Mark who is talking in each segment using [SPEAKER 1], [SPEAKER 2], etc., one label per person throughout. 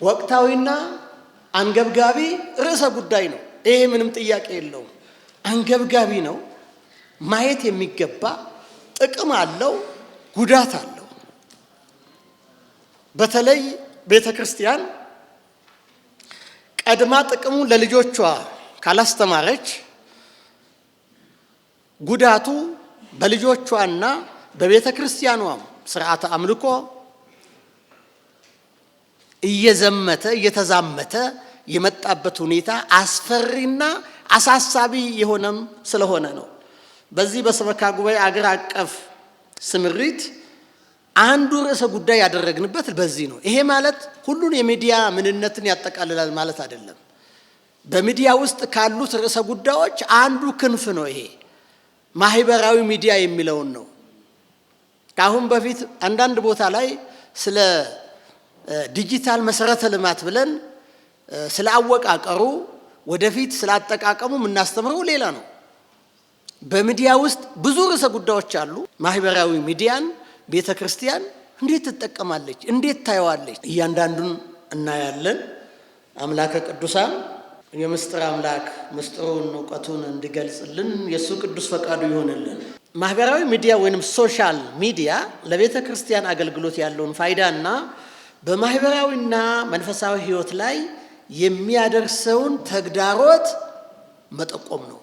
[SPEAKER 1] ወቅታዊና አንገብጋቢ ርዕሰ ጉዳይ ነው። ይሄ ምንም ጥያቄ የለውም። አንገብጋቢ ነው። ማየት የሚገባ ጥቅም አለው፣ ጉዳት አለው። በተለይ ቤተክርስቲያን ቀድማ ጥቅሙ ለልጆቿ ካላስተማረች ጉዳቱ በልጆቿና በቤተክርስቲያኗም ስርዓተ አምልኮ እየተዛመተ የመጣበት ሁኔታ አስፈሪና አሳሳቢ የሆነም ስለሆነ ነው። በዚህ በሰበካ ጉባኤ አገር አቀፍ ስምሪት አንዱ ርዕሰ ጉዳይ ያደረግንበት በዚህ ነው። ይሄ ማለት ሁሉን የሚዲያ ምንነትን ያጠቃልላል ማለት አይደለም። በሚዲያ ውስጥ ካሉት ርዕሰ ጉዳዮች አንዱ ክንፍ ነው። ይሄ ማህበራዊ ሚዲያ የሚለውን ነው። ከአሁን በፊት አንዳንድ ቦታ ላይ ስለ ዲጂታል መሰረተ ልማት ብለን ስለ አወቃቀሩ ወደፊት ስለ አጠቃቀሙ የምናስተምረው ሌላ ነው። በሚዲያ ውስጥ ብዙ ርዕሰ ጉዳዮች አሉ። ማህበራዊ ሚዲያን ቤተክርስቲያን እንዴት ትጠቀማለች? እንዴት ታየዋለች? እያንዳንዱን እናያለን። አምላከ ቅዱሳን የምስጢር አምላክ ምስጢሩን ዕውቀቱን እንዲገልጽልን የሱ ቅዱስ ፈቃዱ ይሆንልን። ማህበራዊ ሚዲያ ወይንም ሶሻል ሚዲያ ለቤተክርስቲያን አገልግሎት ያለውን ፋይዳና በማህበራዊና መንፈሳዊ ህይወት ላይ የሚያደርሰውን ተግዳሮት መጠቆም ነው።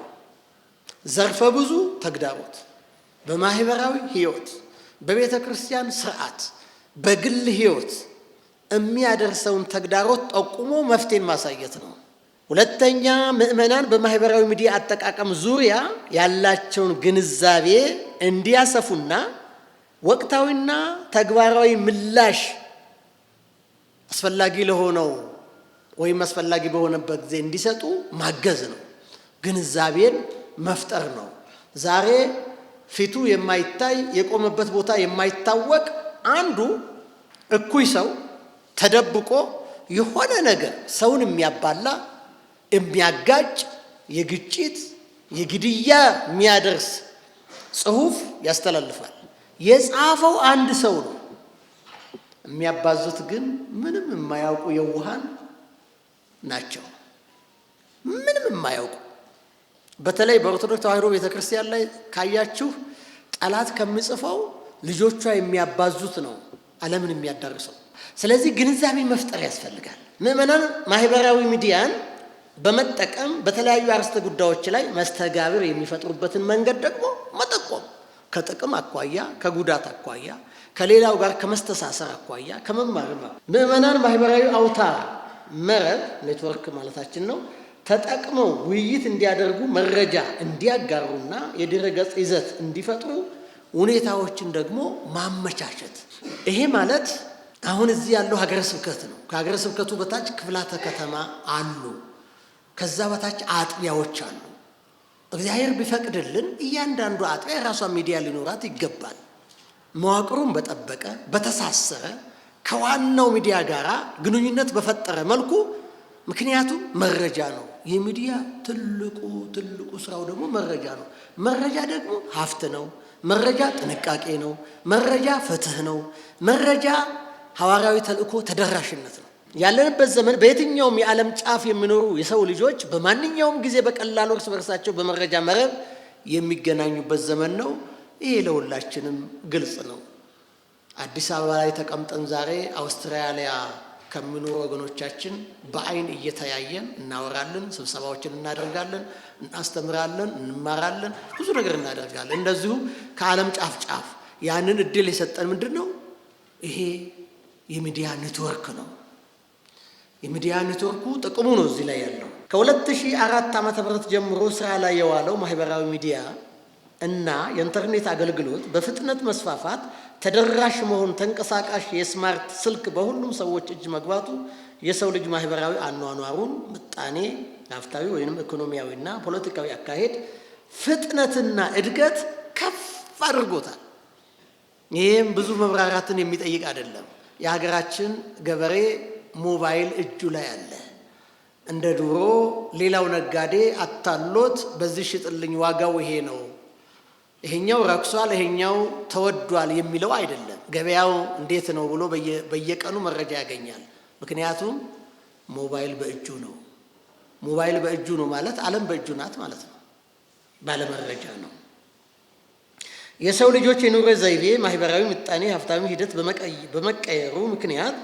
[SPEAKER 1] ዘርፈ ብዙ ተግዳሮት በማህበራዊ ህይወት፣ በቤተክርስቲያን ስርዓት፣ በግል ህይወት የሚያደርሰውን ተግዳሮት ጠቁሞ መፍትሄን ማሳየት ነው። ሁለተኛ፣ ምእመናን በማህበራዊ ሚዲያ አጠቃቀም ዙሪያ ያላቸውን ግንዛቤ እንዲያሰፉና ወቅታዊና ተግባራዊ ምላሽ አስፈላጊ ለሆነው ወይም አስፈላጊ በሆነበት ጊዜ እንዲሰጡ ማገዝ ነው። ግንዛቤን መፍጠር ነው። ዛሬ ፊቱ የማይታይ የቆመበት ቦታ የማይታወቅ አንዱ እኩይ ሰው ተደብቆ የሆነ ነገር ሰውን የሚያባላ የሚያጋጭ የግጭት የግድያ የሚያደርስ ጽሑፍ ያስተላልፋል። የጻፈው አንድ ሰው ነው። የሚያባዙት ግን ምንም የማያውቁ የዋሃን ናቸው። ምንም የማያውቁ በተለይ በኦርቶዶክስ ተዋሕዶ ቤተክርስቲያን ላይ ካያችሁ ጠላት ከሚጽፈው ልጆቿ የሚያባዙት ነው ዓለምን የሚያዳርሰው። ስለዚህ ግንዛቤ መፍጠር ያስፈልጋል። ምእመናን ማህበራዊ ሚዲያን በመጠቀም በተለያዩ አርዕስተ ጉዳዮች ላይ መስተጋብር የሚፈጥሩበትን መንገድ ደግሞ መጠቆም፣ ከጥቅም አኳያ፣ ከጉዳት አኳያ፣ ከሌላው ጋር ከመስተሳሰር አኳያ ከመማር ምእመናን ማህበራዊ አውታር መረብ ኔትወርክ ማለታችን ነው ተጠቅመው ውይይት እንዲያደርጉ መረጃ እንዲያጋሩና የድረገጽ ይዘት እንዲፈጥሩ ሁኔታዎችን ደግሞ ማመቻቸት። ይሄ ማለት አሁን እዚህ ያለው ሀገረ ስብከት ነው። ከሀገረ ስብከቱ በታች ክፍላተ ከተማ አሉ። ከዛ በታች አጥቢያዎች አሉ። እግዚአብሔር ቢፈቅድልን እያንዳንዱ አጥቢያ የራሷ ሚዲያ ሊኖራት ይገባል። መዋቅሩን በጠበቀ በተሳሰረ ከዋናው ሚዲያ ጋር ግንኙነት በፈጠረ መልኩ። ምክንያቱም መረጃ ነው የሚዲያ ትልቁ ስራው ደግሞ መረጃ ነው። መረጃ ደግሞ ሀብት ነው። መረጃ ጥንቃቄ ነው። መረጃ ፍትህ ነው። መረጃ ሐዋርያዊ ተልእኮ ተደራሽነት ነው። ያለንበት ዘመን በየትኛውም የዓለም ጫፍ የሚኖሩ የሰው ልጆች በማንኛውም ጊዜ በቀላሉ እርስ በርሳቸው በመረጃ መረብ የሚገናኙበት ዘመን ነው። ይሄ ለሁላችንም ግልጽ ነው። አዲስ አበባ ላይ ተቀምጠን ዛሬ አውስትራሊያ ከሚኖሩ ወገኖቻችን በአይን እየተያየን እናወራለን፣ ስብሰባዎችን እናደርጋለን፣ እናስተምራለን፣ እንማራለን፣ ብዙ ነገር እናደርጋለን። እንደዚሁ ከዓለም ጫፍ ጫፍ ያንን እድል የሰጠን ምንድን ነው? ይሄ የሚዲያ ኔትወርክ ነው። የሚዲያ ኔትወርኩ ጥቅሙ ነው እዚህ ላይ ያለው። ከ2004 ዓ.ም ጀምሮ ስራ ላይ የዋለው ማህበራዊ ሚዲያ እና የኢንተርኔት አገልግሎት በፍጥነት መስፋፋት ተደራሽ መሆን ተንቀሳቃሽ የስማርት ስልክ በሁሉም ሰዎች እጅ መግባቱ የሰው ልጅ ማህበራዊ አኗኗሩን ምጣኔ ሀብታዊ ወይንም ኢኮኖሚያዊና ፖለቲካዊ አካሄድ ፍጥነትና እድገት ከፍ አድርጎታል። ይህም ብዙ መብራራትን የሚጠይቅ አይደለም። የሀገራችን ገበሬ ሞባይል እጁ ላይ አለ። እንደ ድሮ ሌላው ነጋዴ አታሎት በዚህ ሽጥልኝ ዋጋው ይሄ ነው፣ ይሄኛው ረክሷል፣ ይሄኛው ተወዷል የሚለው አይደለም። ገበያው እንዴት ነው ብሎ በየቀኑ መረጃ ያገኛል። ምክንያቱም ሞባይል በእጁ ነው። ሞባይል በእጁ ነው ማለት ዓለም በእጁ ናት ማለት ነው። ባለመረጃ ነው። የሰው ልጆች የኑሮ ዘይቤ፣ ማህበራዊ፣ ምጣኔ ሀብታዊ ሂደት በመቀየሩ ምክንያት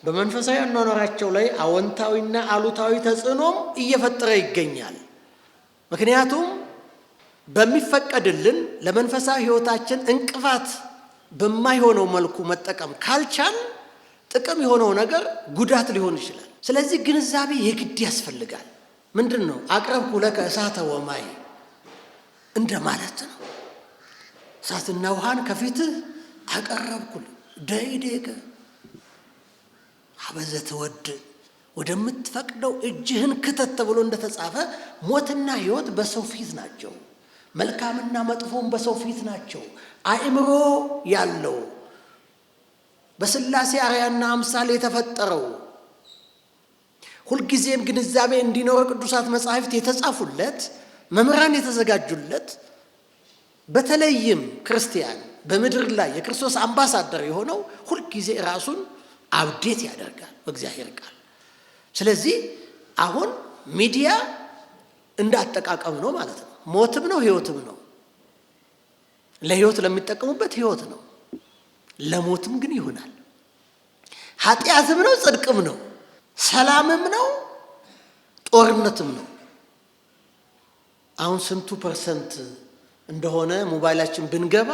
[SPEAKER 1] በመንፈሳዊ አኗኗራቸው ላይ አዎንታዊና አሉታዊ ተጽዕኖም እየፈጠረ ይገኛል። ምክንያቱም በሚፈቀድልን ለመንፈሳዊ ህይወታችን እንቅፋት በማይሆነው መልኩ መጠቀም ካልቻል ጥቅም የሆነው ነገር ጉዳት ሊሆን ይችላል። ስለዚህ ግንዛቤ የግድ ያስፈልጋል። ምንድነው? አቅረብኩ ለከ እሳተ ወማይ እንደማለት ነው። እሳትና ውሃን ከፊትህ አቀረብኩል ደይዴከ አበዘ ተወድ ወደምትፈቅደው እጅህን ክተት ተብሎ እንደተጻፈ ሞትና ህይወት በሰው ፊት ናቸው። መልካምና መጥፎም በሰው ፊት ናቸው። አእምሮ ያለው በስላሴ አርአያና አምሳል የተፈጠረው ሁልጊዜም ግንዛቤ እንዲኖረው ቅዱሳት መጻሕፍት የተጻፉለት መምህራን የተዘጋጁለት በተለይም ክርስቲያን በምድር ላይ የክርስቶስ አምባሳደር የሆነው ሁልጊዜ ራሱን አብዴት ያደርጋል በእግዚአብሔር ቃል። ስለዚህ አሁን ሚዲያ እንዳጠቃቀም ነው ማለት ነው። ሞትም ነው ህይወትም ነው። ለህይወት ለሚጠቀሙበት ህይወት ነው፣ ለሞትም ግን ይሆናል። ኃጢአትም ነው ጽድቅም ነው፣ ሰላምም ነው ጦርነትም ነው። አሁን ስንቱ ፐርሰንት እንደሆነ ሞባይላችን ብንገባ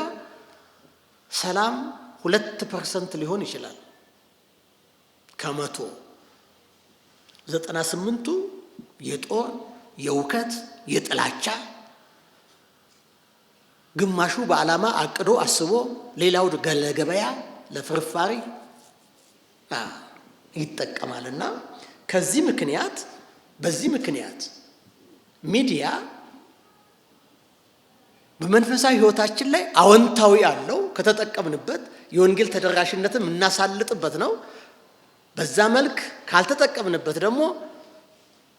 [SPEAKER 1] ሰላም 2% ሊሆን ይችላል ከመቶ። 98ቱ የጦር የውከት የጥላቻ፣ ግማሹ በዓላማ አቅዶ አስቦ ሌላው ገለገበያ ለፍርፋሪ ይጠቀማልና በዚህ ምክንያት ሚዲያ በመንፈሳዊ ህይወታችን ላይ አዎንታዊ አለው ከተጠቀምንበት፣ የወንጌል ተደራሽነትን እናሳልጥበት ነው። በዛ መልክ ካልተጠቀምንበት ደግሞ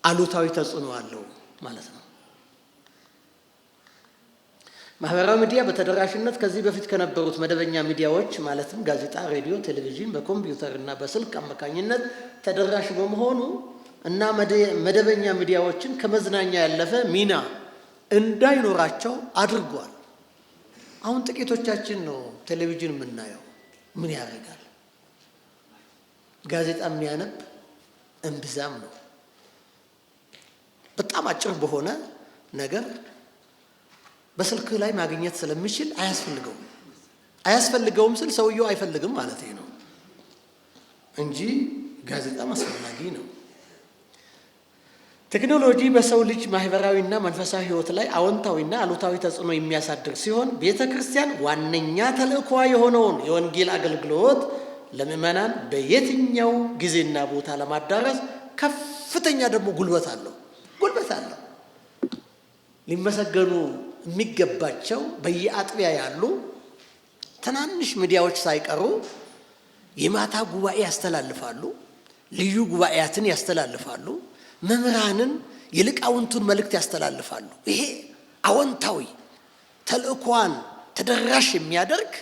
[SPEAKER 1] አሉታዊ ተጽዕኖ አለው ማለት ነው። ማህበራዊ ሚዲያ በተደራሽነት ከዚህ በፊት ከነበሩት መደበኛ ሚዲያዎች ማለትም ጋዜጣ፣ ሬዲዮ፣ ቴሌቪዥን በኮምፒውተር እና በስልክ አማካኝነት ተደራሽ በመሆኑ እና መደበኛ ሚዲያዎችን ከመዝናኛ ያለፈ ሚና እንዳይኖራቸው አድርጓል። አሁን ጥቂቶቻችን ነው ቴሌቪዥን የምናየው። ምን ያደርጋል? ጋዜጣ የሚያነብ እምብዛም ነው። በጣም አጭር በሆነ ነገር በስልክ ላይ ማግኘት ስለሚችል አያስፈልገውም ስል ሰውየው አይፈልግም ማለት ነው እንጂ ጋዜጣም አስፈላጊ ነው። ቴክኖሎጂ በሰው ልጅ ማህበራዊና መንፈሳዊ ህይወት ላይ አዎንታዊና አሉታዊ ተጽዕኖ የሚያሳድር ሲሆን ቤተክርስቲያን ዋነኛ ተልእኮዋ የሆነውን የወንጌል አገልግሎት ለምእመናን በየትኛው ጊዜና ቦታ ለማዳረስ ከፍተኛ ደግሞ ጉልበት አለው። ሊመሰገኑ የሚገባቸው በየአጥቢያ ያሉ ትናንሽ ሚዲያዎች ሳይቀሩ የማታ ጉባኤ ያስተላልፋሉ፣ ልዩ ጉባኤያትን ያስተላልፋሉ፣ መምህራንን የሊቃውንቱን መልእክት ያስተላልፋሉ። ይሄ አዎንታዊ ተልእኮዋን ተደራሽ የሚያደርግ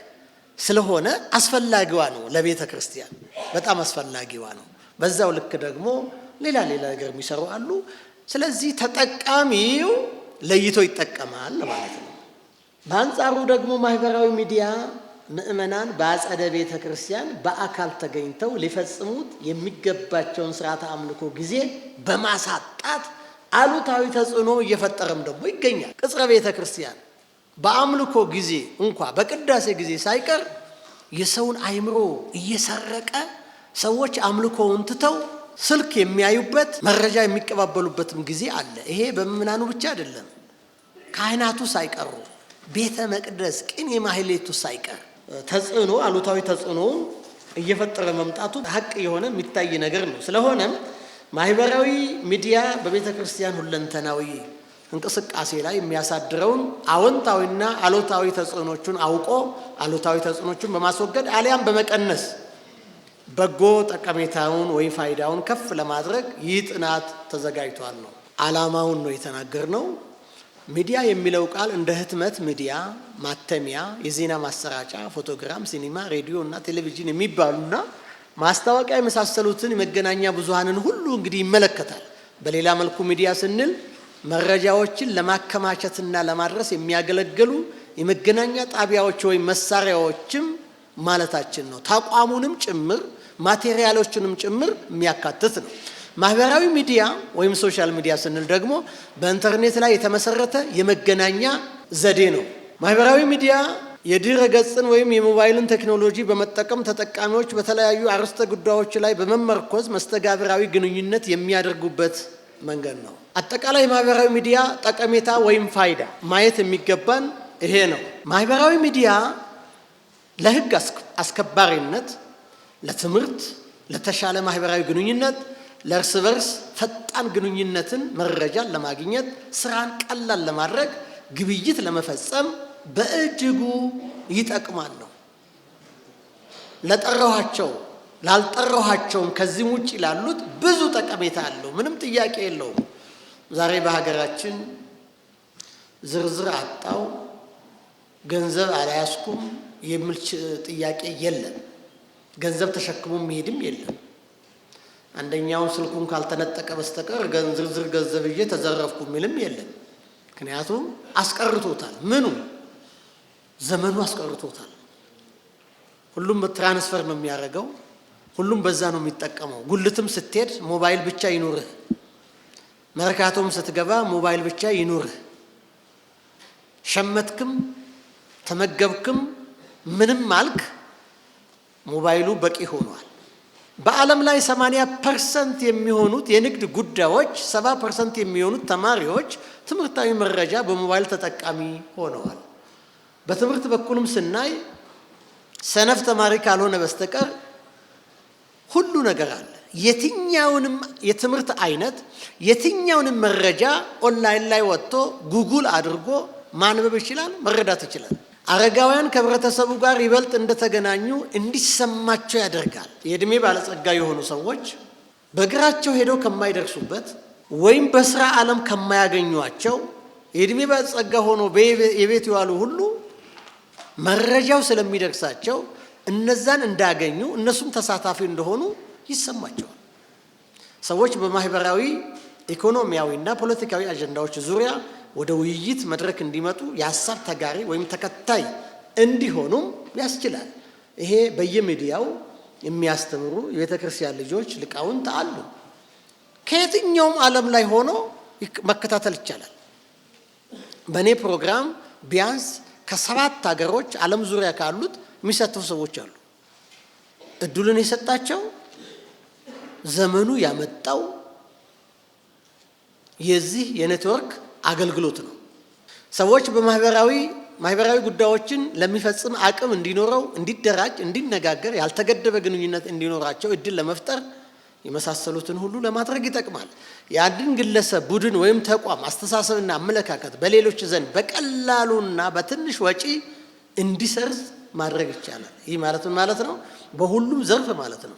[SPEAKER 1] ስለሆነ አስፈላጊዋ ነው። ለቤተ ክርስቲያን በጣም አስፈላጊዋ ነው። በዛው ልክ ደግሞ ሌላ ነገር የሚሰሩ አሉ። ስለዚህ ተጠቃሚው ለይቶ ይጠቀማል ማለት ነው። በአንጻሩ ደግሞ ማህበራዊ ሚዲያ ምእመናን በአጸደ ቤተ ክርስቲያን በአካል ተገኝተው ሊፈጽሙት የሚገባቸውን ስርዓተ አምልኮ ጊዜ በማሳጣት አሉታዊ ተጽዕኖ እየፈጠረም ደግሞ ይገኛል። ቅጽረ ቤተ ክርስቲያን በአምልኮ ጊዜ እንኳ በቅዳሴ ጊዜ ሳይቀር የሰውን አእምሮ እየሰረቀ ሰዎች አምልኮውን ትተው ስልክ የሚያዩበት መረጃ የሚቀባበሉበትም ጊዜ አለ። ይሄ በምእመናኑ ብቻ አይደለም፣ ካህናቱ ሳይቀሩ ቤተ መቅደስ ቅኔ ማህሌቱ ሳይቀር ተጽዕኖ አሉታዊ ተጽዕኖውን እየፈጠረ መምጣቱ ሀቅ የሆነ የሚታይ ነገር ነው። ስለሆነም ማህበራዊ ሚዲያ በቤተ ክርስቲያን ሁለንተናዊ እንቅስቃሴ ላይ የሚያሳድረውን አዎንታዊና አሉታዊ ተጽዕኖቹን አውቆ አሉታዊ ተጽዕኖቹን በማስወገድ አሊያም በመቀነስ በጎ ጠቀሜታውን ወይ ፋይዳውን ከፍ ለማድረግ ይህ ጥናት ተዘጋጅቷል ነው። ዓላማውን ነው የተናገርነው። ሚዲያ የሚለው ቃል እንደ ህትመት ሚዲያ፣ ማተሚያ፣ የዜና ማሰራጫ፣ ፎቶግራም፣ ሲኒማ፣ ሬዲዮ እና ቴሌቪዥን የሚባሉና ማስታወቂያ የመሳሰሉትን የመገናኛ ብዙሃንን ሁሉ እንግዲህ ይመለከታል። በሌላ መልኩ ሚዲያ ስንል መረጃዎችን ለማከማቸትና ለማድረስ የሚያገለግሉ የመገናኛ ጣቢያዎች ወይም መሳሪያዎችም ማለታችን ነው። ተቋሙንም ጭምር ማቴሪያሎችንም ጭምር የሚያካትት ነው። ማህበራዊ ሚዲያ ወይም ሶሻል ሚዲያ ስንል ደግሞ በኢንተርኔት ላይ የተመሰረተ የመገናኛ ዘዴ ነው። ማህበራዊ ሚዲያ የድረ ገጽን ወይም የሞባይልን ቴክኖሎጂ በመጠቀም ተጠቃሚዎች በተለያዩ አርዕስተ ጉዳዮች ላይ በመመርኮዝ መስተጋብራዊ ግንኙነት የሚያደርጉበት መንገድ ነው። አጠቃላይ የማህበራዊ ሚዲያ ጠቀሜታ ወይም ፋይዳ ማየት የሚገባን ይሄ ነው። ማህበራዊ ሚዲያ ለህግ አስከባሪነት፣ ለትምህርት፣ ለተሻለ ማህበራዊ ግንኙነት፣ ለእርስ በርስ ፈጣን ግንኙነትን፣ መረጃን ለማግኘት፣ ስራን ቀላል ለማድረግ፣ ግብይት ለመፈጸም በእጅጉ ይጠቅማል ነው። ለጠራኋቸው ላልጠራኋቸውም ከዚህም ውጭ ላሉት ብዙ ጠቀሜታ አለው። ምንም ጥያቄ የለውም። ዛሬ በሀገራችን ዝርዝር አጣው፣ ገንዘብ አልያዝኩም የሚል ጥያቄ የለም። ገንዘብ ተሸክሞ መሄድም የለም። አንደኛውን ስልኩን ካልተነጠቀ በስተቀር ዝርዝር ገንዘብ ይዤ ተዘረፍኩ የሚልም የለም። ምክንያቱም አስቀርቶታል። ምኑ ዘመኑ አስቀርቶታል። ሁሉም በትራንስፈር ነው የሚያደርገው። ሁሉም በዛ ነው የሚጠቀመው። ጉልትም ስትሄድ ሞባይል ብቻ ይኑርህ፣ መርካቶም ስትገባ ሞባይል ብቻ ይኑርህ። ሸመትክም ተመገብክም ምንም አልክ ሞባይሉ በቂ ሆኗል። በዓለም ላይ 80% የሚሆኑት የንግድ ጉዳዮች፣ 70% የሚሆኑት ተማሪዎች ትምህርታዊ መረጃ በሞባይል ተጠቃሚ ሆነዋል። በትምህርት በኩልም ስናይ ሰነፍ ተማሪ ካልሆነ በስተቀር ሁሉ ነገር አለ። የትኛውንም የትምህርት አይነት የትኛውንም መረጃ ኦንላይን ላይ ወጥቶ ጉግል አድርጎ ማንበብ ይችላል፣ መረዳት ይችላል። አረጋውያን ከህብረተሰቡ ጋር ይበልጥ እንደተገናኙ እንዲሰማቸው ያደርጋል። የእድሜ ባለጸጋ የሆኑ ሰዎች በእግራቸው ሄደው ከማይደርሱበት ወይም በስራ ዓለም ከማያገኟቸው የእድሜ ባለጸጋ ሆኖ የቤት ይዋሉ ሁሉ መረጃው ስለሚደርሳቸው እነዛን እንዳገኙ እነሱም ተሳታፊ እንደሆኑ ይሰማቸዋል። ሰዎች በማህበራዊ ኢኮኖሚያዊና ፖለቲካዊ አጀንዳዎች ዙሪያ ወደ ውይይት መድረክ እንዲመጡ የሀሳብ ተጋሪ ወይም ተከታይ እንዲሆኑም ያስችላል። ይሄ በየሚዲያው የሚያስተምሩ የቤተ ክርስቲያን ልጆች ሊቃውንት አሉ። ከየትኛውም ዓለም ላይ ሆኖ መከታተል ይቻላል። በእኔ ፕሮግራም ቢያንስ ከ7 ሀገሮች ዓለም ዙሪያ ካሉት የሚሳተፉ ሰዎች አሉ። እድሉን የሰጣቸው ዘመኑ ያመጣው የዚህ የኔትወርክ አገልግሎት ነው። ሰዎች በማህበራዊ ጉዳዮችን ለሚፈጽም አቅም እንዲኖረው፣ እንዲደራጅ፣ እንዲነጋገር፣ ያልተገደበ ግንኙነት እንዲኖራቸው እድል ለመፍጠር የመሳሰሉትን ሁሉ ለማድረግ ይጠቅማል። የአንድን ግለሰብ ቡድን ወይም ተቋም አስተሳሰብና አመለካከት በሌሎች ዘንድ በቀላሉና በትንሽ ወጪ እንዲሰርጽ ማድረግ ይቻላል። ይህ ማለት ምን ማለት ነው? በሁሉም ዘርፍ ማለት ነው።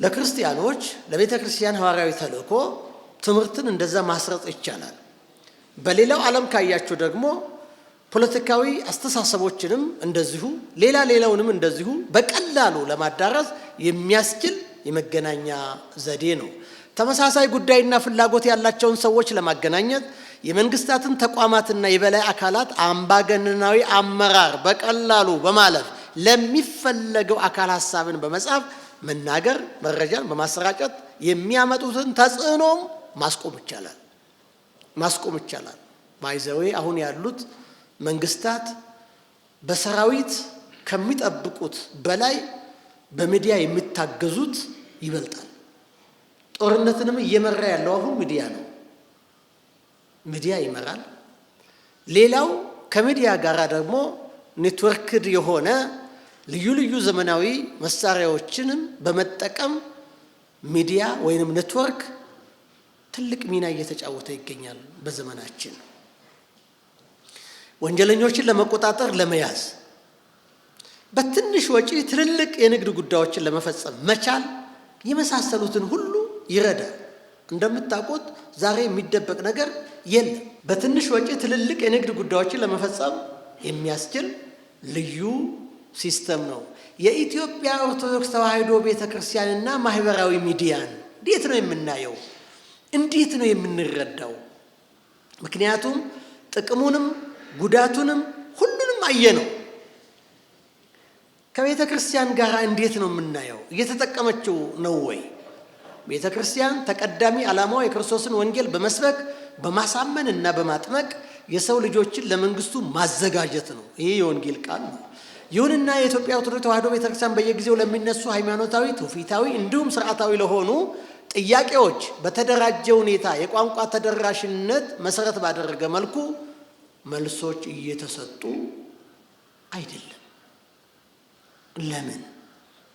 [SPEAKER 1] ለክርስቲያኖች ለቤተ ክርስቲያን ሐዋርያዊ ተልእኮ ትምህርትን እንደዛ ማስረጽ ይቻላል። በሌላው ዓለም ካያችሁ ደግሞ ፖለቲካዊ አስተሳሰቦችንም እንደዚሁ ሌላውንም እንደዚሁ በቀላሉ ለማዳረስ የሚያስችል የመገናኛ ዘዴ ነው። ተመሳሳይ ጉዳይና ፍላጎት ያላቸውን ሰዎች ለማገናኘት የመንግስታትን ተቋማትና የበላይ አካላት አምባገነናዊ አመራር በቀላሉ በማለፍ ለሚፈለገው አካል ሐሳብን በመጻፍ መናገር፣ መረጃን በማሰራጨት የሚያመጡትን ተጽዕኖም ማስቆም ይቻላል። ባይዘዌ አሁን ያሉት መንግስታት በሰራዊት ከሚጠብቁት በላይ በሚዲያ የሚታገዙት ይበልጣል። ጦርነትንም እየመራ ያለው አሁን ሚዲያ ነው። ሚዲያ ይመራል። ሌላው ከሚዲያ ጋር ደግሞ ኔትወርክድ የሆነ ልዩ ልዩ ዘመናዊ መሳሪያዎችንም በመጠቀም ሚዲያ ወይንም ኔትወርክ ትልቅ ሚና እየተጫወተ ይገኛል። በዘመናችን ወንጀለኞችን ለመቆጣጠር፣ ለመያዝ፣ በትንሽ ወጪ ትልልቅ የንግድ ጉዳዮችን ለመፈጸም መቻል የመሳሰሉትን ሁሉ ይረዳል። እንደምታውቁት ዛሬ የሚደበቅ ነገር የለም። በትንሽ ወጪ ትልልቅ የንግድ ጉዳዮችን ለመፈጸም የሚያስችል ልዩ ሲስተም ነው። የኢትዮጵያ ኦርቶዶክስ ተዋሕዶ ቤተክርስቲያንና ማህበራዊ ሚዲያን እንዴት ነው የምናየው? እንዴት ነው የምንረዳው? ምክንያቱም ጥቅሙንም ጉዳቱንም ሁሉንም አየነው። ከቤተ ክርስቲያን ጋር እንዴት ነው የምናየው? እየተጠቀመችው ነው ወይ? ቤተ ክርስቲያን ተቀዳሚ ዓላማዋ የክርስቶስን ወንጌል በመስበክ በማሳመን እና በማጥመቅ የሰው ልጆችን ለመንግስቱ ማዘጋጀት ነው። ይሄ የወንጌል ቃል ነው። ይሁንና የኢትዮጵያ ኦርቶዶክስ ተዋሕዶ ቤተክርስቲያን በየጊዜው ለሚነሱ ሃይማኖታዊ፣ ትውፊታዊ እንዲሁም ስርዓታዊ ለሆኑ ጥያቄዎች በተደራጀ ሁኔታ የቋንቋ ተደራሽነት መሰረት ባደረገ መልኩ መልሶች እየተሰጡ አይደለም። ለምን?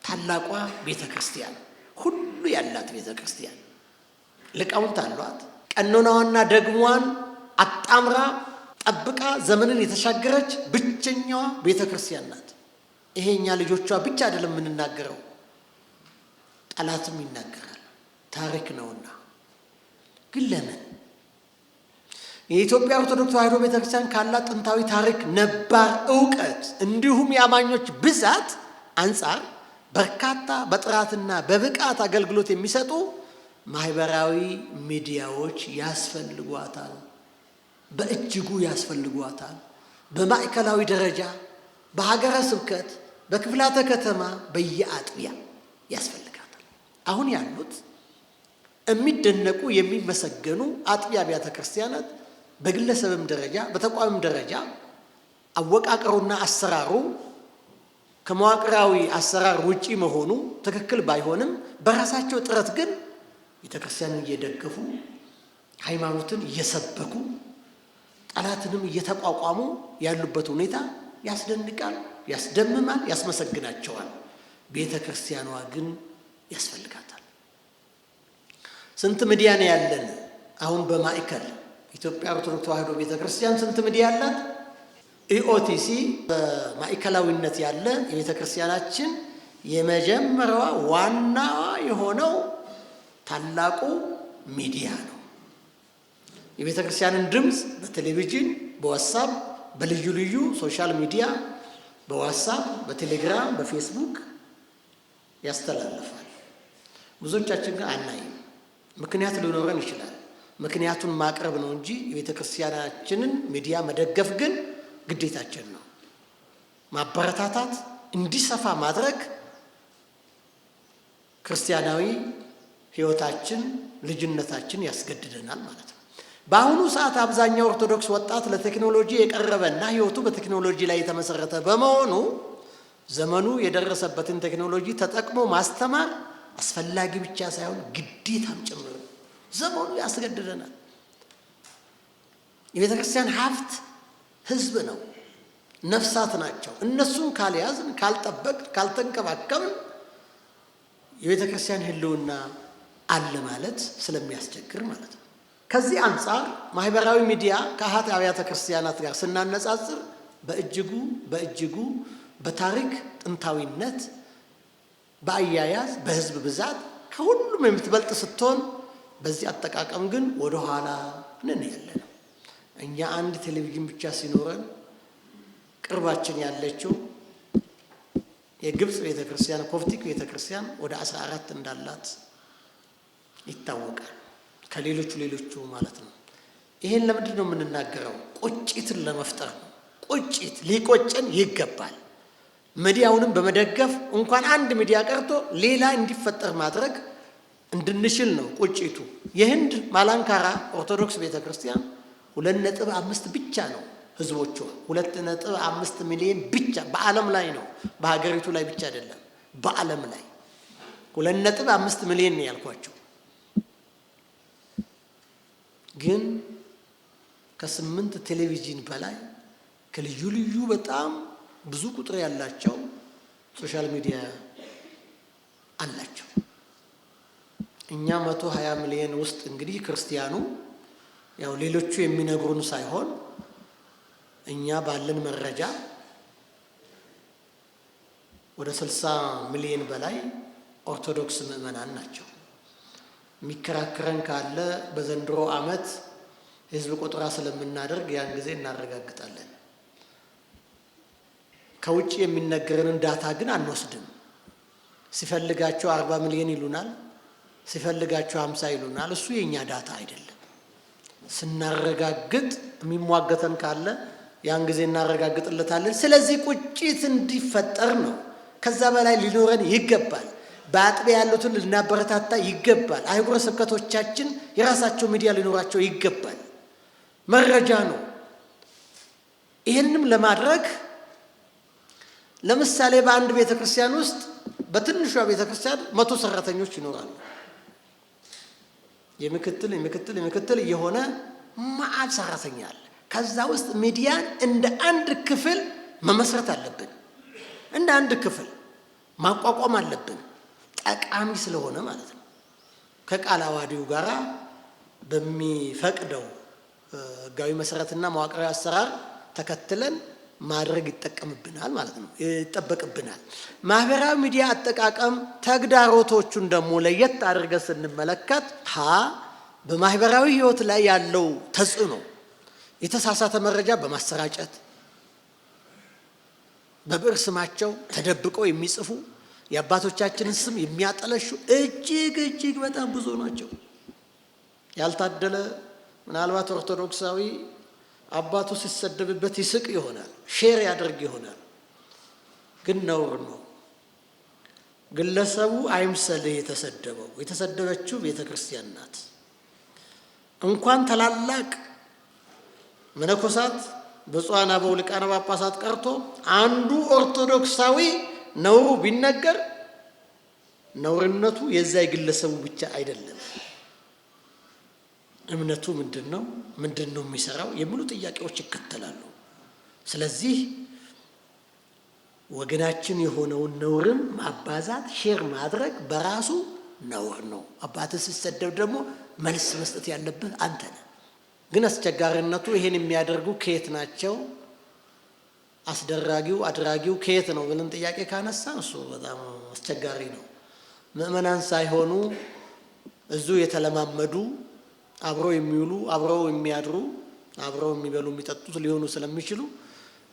[SPEAKER 1] ታላቋ ቤተክርስቲያን ሁሉ ያላት ቤተክርስቲያን ሊቃውንት አሏት። ቀኖናዋና ደግሟን አጣምራ ጠብቃ ዘመንን የተሻገረች ብቸኛዋ ቤተክርስቲያን ናት። ይሄኛ ልጆቿ ብቻ አይደለም የምንናገረው፣ ጠላትም ይናገራል፣ ታሪክ ነውና። ግን ለምን? የኢትዮጵያ ኦርቶዶክስ ተዋሕዶ ቤተክርስቲያን ካላት ጥንታዊ ታሪክ፣ ነባር ዕውቀት እንዲሁም የአማኞች ብዛት አንጻር በርካታ በጥራትና በብቃት አገልግሎት የሚሰጡ ማህበራዊ ሚዲያዎች ያስፈልጓታል። በእጅጉ ያስፈልጓታል። በማዕከላዊ ደረጃ፣ በሀገረ ስብከት፣ በክፍላተ ከተማ፣ በየአጥቢያ ያስፈልጋታል። አሁን ያሉት የሚደነቁ የሚመሰገኑ አጥቢያ አብያተ ክርስቲያናት በግለሰብም ደረጃ በተቋምም ደረጃ አወቃቀሩና አሰራሩ ከመዋቅራዊ አሰራር ውጪ መሆኑ ትክክል ባይሆንም በራሳቸው ጥረት ግን ቤተክርስቲያንን እየደገፉ ሃይማኖትን እየሰበኩ ጠላትንም እየተቋቋሙ ያሉበት ሁኔታ ያስደንቃል፣ ያስደምማል፣ ያስመሰግናቸዋል። ቤተክርስቲያኗ ግን ያስፈልጋታል። ስንት ሚዲያ ነው ያለን? አሁን በማዕከል ኢትዮጵያ ኦርቶዶክስ ተዋሕዶ ቤተክርስቲያን ስንት ሚዲያ አላት? ኢኦቲሲ በማዕከላዊነት ያለ የቤተክርስቲያናችን የመጀመሪያዋ ዋናዋ የሆነው ታላቁ ሚዲያ ነው። የቤተክርስቲያንን ድምፅ በቴሌቪዥን፣ በዋትስአፕ፣ በልዩ ልዩ ሶሻል ሚዲያ፣ በዋትስአፕ፣ በቴሌግራም፣ በፌስቡክ ያስተላልፋል። ብዙዎቻችን ግን አናይም። ምክንያት ሊኖረን ይችላል። ምክንያቱን ማቅረብ ነው እንጂ የቤተክርስቲያናችንን ሚዲያ መደገፍ ግን ግዴታችን ነው። ማበረታታት፣ እንዲሰፋ ማድረግ ክርስቲያናዊ ሕይወታችን ልጅነታችን ያስገድደናል ማለት ነው። በአሁኑ ሰዓት አብዛኛው ኦርቶዶክስ ወጣት ለቴክኖሎጂ የቀረበና ሕይወቱ በቴክኖሎጂ ላይ የተመሰረተ በመሆኑ ዘመኑ የደረሰበትን ቴክኖሎጂ ተጠቅሞ ማስተማር አስፈላጊ ብቻ ሳይሆን ግዴታም ጭምር ዘመኑ ያስገድደናል። የቤተ ክርስቲያን ሀብት ሕዝብ ነው፣ ነፍሳት ናቸው። እነሱን ካልያዝን፣ ካልጠበቅን፣ ካልተንከባከብን የቤተ ክርስቲያን ሕልውና አለ ማለት ስለሚያስቸግር ማለት ነው። ከዚህ አንጻር ማህበራዊ ሚዲያ ከአኃት አብያተ ክርስቲያናት ጋር ስናነጻጽር በእጅጉ በታሪክ ጥንታዊነት፣ በአያያዝ፣ በህዝብ ብዛት ከሁሉም የምትበልጥ ስትሆን በዚህ አጠቃቀም ግን ወደ ኋላ ነን ያለነው። እኛ አንድ ቴሌቪዥን ብቻ ሲኖረን ቅርባችን ያለችው የግብፅ ቤተክርስቲያን ኮፕቲክ ቤተክርስቲያን ወደ 14 እንዳላት ይታወቃል። ከሌሎቹ ማለት ነው። ይሄን ለምንድን ነው የምንናገረው? ቁጭትን ለመፍጠር ነው። ቁጭት ሊቆጨን ይገባል። ሚዲያውንም በመደገፍ እንኳን አንድ ሚዲያ ቀርቶ ሌላ እንዲፈጠር ማድረግ እንድንችል ነው ቁጭቱ። የህንድ ማላንካራ ኦርቶዶክስ ቤተክርስቲያን 2.5 ብቻ ነው ህዝቦቿ፣ 2.5 ሚሊዮን ብቻ በዓለም ላይ ነው። በሀገሪቱ ላይ ብቻ አይደለም፣ በዓለም ላይ 2.5 ሚሊዮን ነው ያልኳቸው። ግን ከ8 ቴሌቪዥን በላይ ከልዩ ልዩ በጣም ብዙ ቁጥር ያላቸው ሶሻል ሚዲያ አላቸው። እኛ 120 ሚሊዮን ውስጥ እንግዲህ ክርስቲያኑ ያው ሌሎቹ የሚነግሩን ሳይሆን እኛ ባለን መረጃ ወደ 60 ሚሊዮን በላይ ኦርቶዶክስ ምዕመናን ናቸው። የሚከራከረን ካለ በዘንድሮ ዓመት ህዝብ ቁጥራ ስለምናደርግ ያን ጊዜ እናረጋግጣለን። ከውጭ የሚነገረንን ዳታ ግን አንወስድም። ሲፈልጋቸው 40 ሚሊዮን ይሉናል፣ ሲፈልጋቸው 50 ይሉናል። እሱ የኛ ዳታ አይደለም። ስናረጋግጥ የሚሟገተን ካለ ያን ጊዜ እናረጋግጥለታለን። ስለዚህ ቁጭት እንዲፈጠር ነው። ከዛ በላይ ሊኖረን ይገባል። በአጥቢያ ያሉትን ልናበረታታ ይገባል። አህጉረ ስብከቶቻችን የራሳቸው ሚዲያ ሊኖራቸው ይገባል። መረጃ ነው። ይህንንም ለማድረግ ለምሳሌ በአንድ ቤተክርስቲያን ውስጥ በትንሿ ቤተክርስቲያን 100 ሰራተኞች ይኖራሉ። የምክትል የሆነ ማዕት ሰራተኛ አለ። ከዛ ውስጥ ሚዲያን እንደ አንድ ክፍል መመስረት አለብን። እንደ አንድ ክፍል ማቋቋም አለብን። ጠቃሚ ስለሆነ ማለት ነው። ከቃለ ዓዋዲው ጋራ በሚፈቅደው ሕጋዊ መሰረትና መዋቅራዊ አሰራር ተከትለን ማድረግ ይጠበቅብናል ማለት ነው። ማህበራዊ ሚዲያ አጠቃቀም ተግዳሮቶቹን ደግሞ ለየት አድርገን ስንመለከት በማህበራዊ ህይወት ላይ ያለው ተጽዕኖ የተሳሳተ መረጃ በማሰራጨት በብዕር ስማቸው ተደብቀው የሚጽፉ የአባቶቻችንን ስም የሚያጠለሹ እጅግ በጣም ብዙ ናቸው። ያልታደለ ምናልባት ኦርቶዶክሳዊ አባቱ ሲሰደብበት ይስቅ ይሆናል፣ ሼር ያደርግ ይሆናል። ግን ነውር ነው። ግለሰቡ አይምሰልህ የተሰደበችው ቤተክርስቲያን ናት። እንኳን ታላላቅ መነኮሳት ብፁዓን አበው ሊቃነ ጳጳሳት ቀርቶ አንዱ ኦርቶዶክሳዊ ነውሩ ቢነገር ነውርነቱ የዛ ግለሰቡ ብቻ አይደለም። እምነቱ ምንድነው የሚሰራው የሚሉ ጥያቄዎች ይከተላሉ። ስለዚህ ወገናችን የሆነውን ነውርን ማባዛት ሼር ማድረግ በራሱ ነውር ነው። አባትህ ሲሰደብ ደግሞ መልስ መስጠት ያለብህ አንተ ነህ። ግን አስቸጋሪነቱ ይሄን የሚያደርጉ ከየት ናቸው? አድራጊው ከየት ነው ብለን ጥያቄ ካነሳ እሱ በጣም አስቸጋሪ ነው። ምእመናን ሳይሆኑ እዚሁ የተለማመዱ አብረው የሚውሉ አብረው የሚያድሩ አብረው የሚበሉ የሚጠጡት ሊሆኑ ስለሚችሉ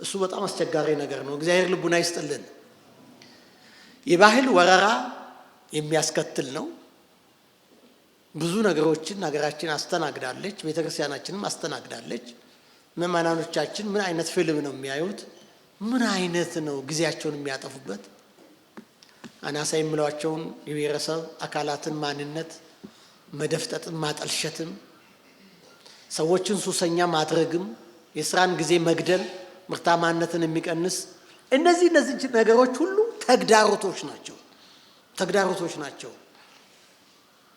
[SPEAKER 1] እሱ በጣም አስቸጋሪ ነገር ነው። እግዚአብሔር ልቡና ይስጥልን። የባህል ወረራ የሚያስከትል ነው። ብዙ ነገሮችን ሀገራችን አስተናግዳለች፣ ቤተክርስቲያናችንም አስተናግዳለች። ምእመናኖቻችን ምን አይነት ፊልም ነው የሚያዩት? ምን አይነት ነው ጊዜያቸውን የሚያጠፉበት? አናሳ የሚሏቸውን የብሔረሰብ አካላትን ማንነት መደፍጠጥም ማጠልሸትም ሰዎችን ሱሰኛ ማድረግም የስራን ጊዜ መግደል ምርታማነትን የሚቀንስ እነዚህ ነገሮች ሁሉ ተግዳሮቶች ናቸው።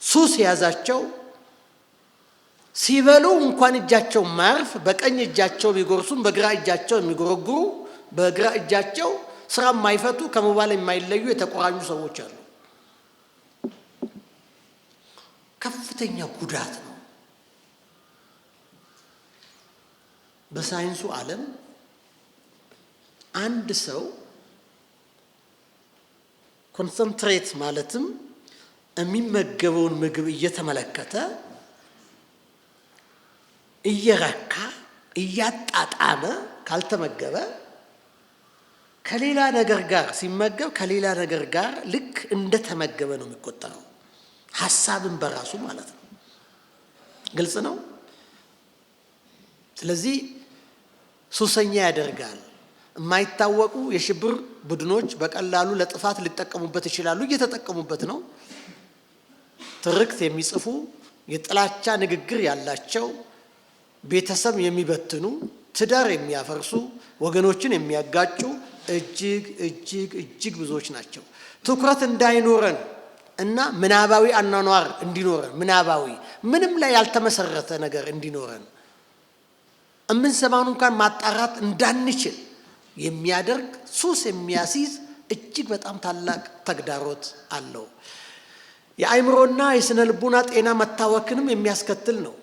[SPEAKER 1] ሱስ ያዛቸው ሲበሉ እንኳን እጃቸው ማርፍ በቀኝ እጃቸው ቢጎርሱም በግራ እጃቸው የሚጎረጉሩ በግራ እጃቸው ስራ የማይፈቱ ከሞባይል የማይለዩ የተቆራኙ ሰዎች አሉ። ከፍተኛ ጉዳት ነው። በሳይንሱ ዓለም አንድ ሰው ኮንሰንትሬት ማለትም የሚመገበውን ምግብ እየተመለከተ እየረካ እያጣጣመ ካልተመገበ ከሌላ ነገር ጋር ሲመገብ ከሌላ ነገር ጋር ልክ እንደተመገበ ነው የሚቆጠረው። ሐሳብን በራሱ ማለት ነው። ግልጽ ነው። ስለዚህ ሱሰኛ ያደርጋል። የማይታወቁ የሽብር ቡድኖች በቀላሉ ለጥፋት ሊጠቀሙበት ይችላሉ፣ እየተጠቀሙበት ነው። ትርክት የሚጽፉ የጥላቻ ንግግር ያላቸው ቤተሰብ የሚበትኑ ትዳር የሚያፈርሱ ወገኖችን የሚያጋጩ እጅግ ብዙዎች ናቸው። ትኩረት እንዳይኖረን እና ምናባዊ አኗኗር እንዲኖረን ምናባዊ ምንም ላይ ያልተመሰረተ ነገር እንዲኖረን እምንሰማውን እንኳን ማጣራት እንዳንችል የሚያደርግ ሱስ የሚያስይዝ እጅግ በጣም ታላቅ ተግዳሮት አለው። የአእምሮና የስነ ልቡና ጤና መታወክንም የሚያስከትል ነው።